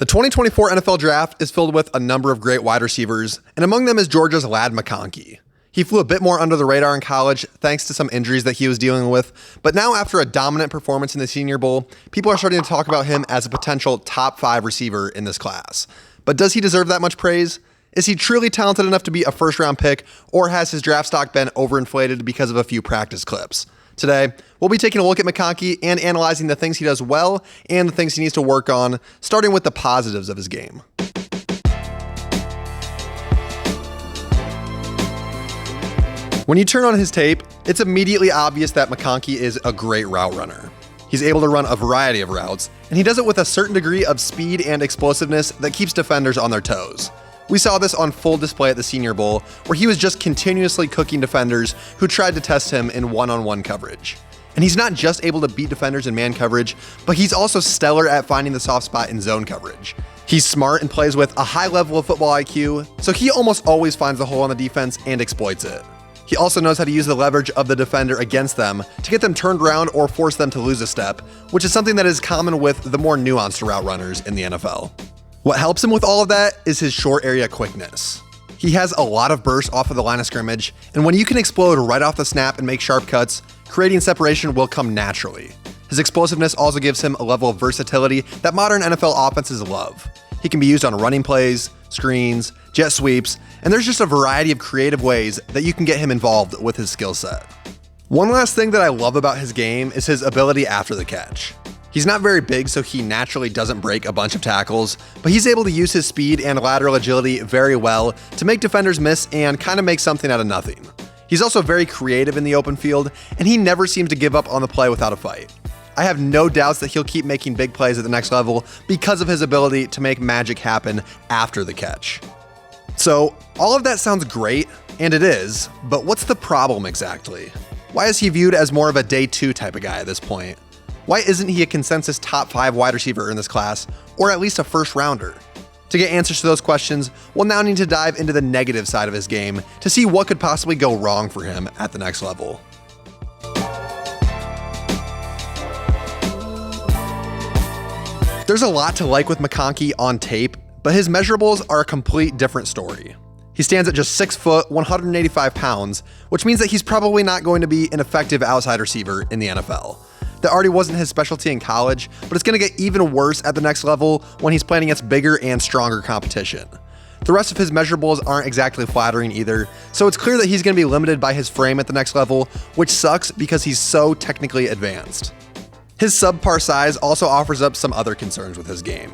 The 2024 NFL Draft is filled with a number of great wide receivers, and among them is Georgia's lad McConkey. He flew a bit more under the radar in college thanks to some injuries that he was dealing with, but now after a dominant performance in the Senior Bowl, people are starting to talk about him as a potential top 5 receiver in this class. But does he deserve that much praise? Is he truly talented enough to be a first-round pick, or has his draft stock been overinflated because of a few practice clips? Today, we'll be taking a look at McConkey and analyzing the things he does well and the things he needs to work on, starting with the positives of his game. When you turn on his tape, it's immediately obvious that McConkey is a great route runner. He's able to run a variety of routes, and he does it with a certain degree of speed and explosiveness that keeps defenders on their toes. We saw this on full display at the Senior Bowl, where he was just continuously cooking defenders who tried to test him in one-on-one coverage. And he's not just able to beat defenders in man coverage, but he's also stellar at finding the soft spot in zone coverage. He's smart and plays with a high level of football IQ, so he almost always finds the hole on the defense and exploits it. He also knows how to use the leverage of the defender against them to get them turned around or force them to lose a step, which is something that is common with the more nuanced route runners in the NFL. What helps him with all of that is his short area quickness. He has a lot of burst off of the line of scrimmage, and when you can explode right off the snap and make sharp cuts, creating separation will come naturally. His explosiveness also gives him a level of versatility that modern NFL offenses love. He can be used on running plays, screens, jet sweeps, and there's just a variety of creative ways that you can get him involved with his skill set. One last thing that I love about his game is his ability after the catch. He's not very big, so he naturally doesn't break a bunch of tackles, but he's able to use his speed and lateral agility very well to make defenders miss and kind of make something out of nothing. He's also very creative in the open field, and he never seems to give up on the play without a fight. I have no doubts that he'll keep making big plays at the next level because of his ability to make magic happen after the catch. So, all of that sounds great, and it is, but what's the problem exactly? Why is he viewed as more of a day 2 type of guy at this point? Why isn't he a consensus top 5 wide receiver in this class, or at least a first rounder? To get answers to those questions, we'll now need to dive into the negative side of his game to see what could possibly go wrong for him at the next level. There's a lot to like with McConkey on tape, but his measurables are a complete different story. He stands at just 6 foot, 185 pounds, which means that he's probably not going to be an effective outside receiver in the NFL. That already wasn't his specialty in college, but it's going to get even worse at the next level when he's playing against bigger and stronger competition. The rest of his measurables aren't exactly flattering either, so it's clear that he's going to be limited by his frame at the next level, which sucks because he's so technically advanced. His subpar size also offers up some other concerns with his game.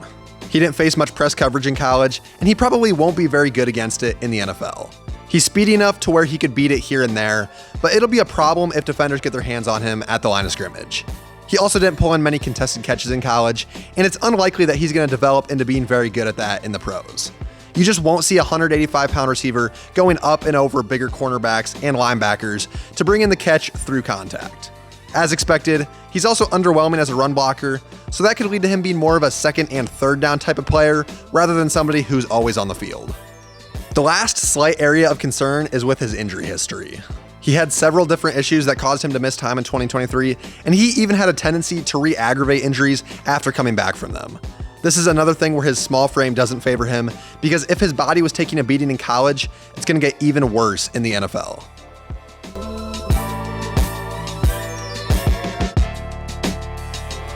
He didn't face much press coverage in college, and he probably won't be very good against it in the NFL. He's speedy enough to where he could beat it here and there, but it'll be a problem if defenders get their hands on him at the line of scrimmage. He also didn't pull in many contested catches in college, and it's unlikely that he's going to develop into being very good at that in the pros. You just won't see a 185-pound receiver going up and over bigger cornerbacks and linebackers to bring in the catch through contact. As expected, he's also underwhelming as a run blocker, so that could lead to him being more of a second and third down type of player rather than somebody who's always on the field. The last slight area of concern is with his injury history. He had several different issues that caused him to miss time in 2023, and he even had a tendency to re-aggravate injuries after coming back from them. This is another thing where his small frame doesn't favor him, because if his body was taking a beating in college, it's going to get even worse in the NFL.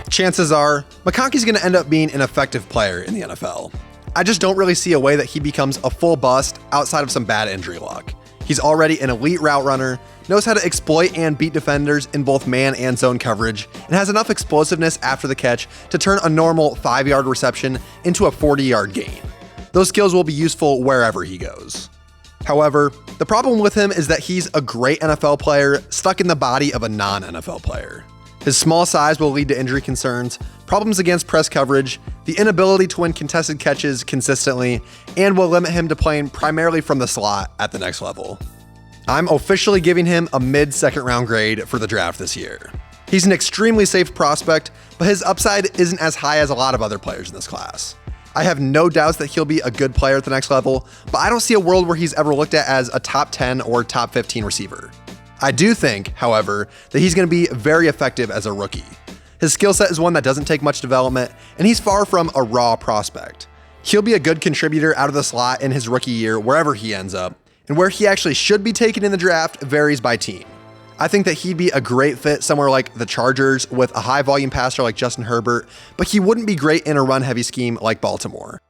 Chances are, McConkey's going to end up being an effective player in the NFL. I just don't really see a way that he becomes a full bust outside of some bad injury luck. He's already an elite route runner, knows how to exploit and beat defenders in both man and zone coverage, and has enough explosiveness after the catch to turn a normal 5-yard reception into a 40-yard gain. Those skills will be useful wherever he goes. However, the problem with him is that he's a great NFL player stuck in the body of a non-NFL player. His small size will lead to injury concerns, problems against press coverage, the inability to win contested catches consistently, and will limit him to playing primarily from the slot at the next level. I'm officially giving him a mid-second round grade for the draft this year. He's an extremely safe prospect, but his upside isn't as high as a lot of other players in this class. I have no doubts that he'll be a good player at the next level, but I don't see a world where he's ever looked at as a top 10 or top 15 receiver. I do think, however, that he's going to be very effective as a rookie. His skill set is one that doesn't take much development, and he's far from a raw prospect. He'll be a good contributor out of the slot in his rookie year wherever he ends up, and where he actually should be taken in the draft varies by team. I think that he'd be a great fit somewhere like the Chargers with a high volume passer like Justin Herbert, but he wouldn't be great in a run heavy scheme like Baltimore.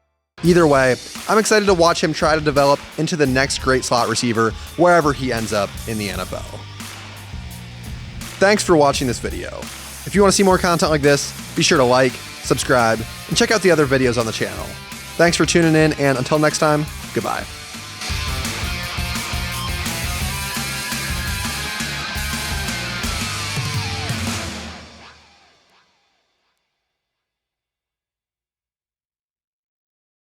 Either way, I'm excited to watch him try to develop into the next great slot receiver wherever he ends up in the NFL. Thanks for watching this video. If you want to see more content like this, be sure to like, subscribe, and check out the other videos on the channel. Thanks for tuning in, and until next time, goodbye.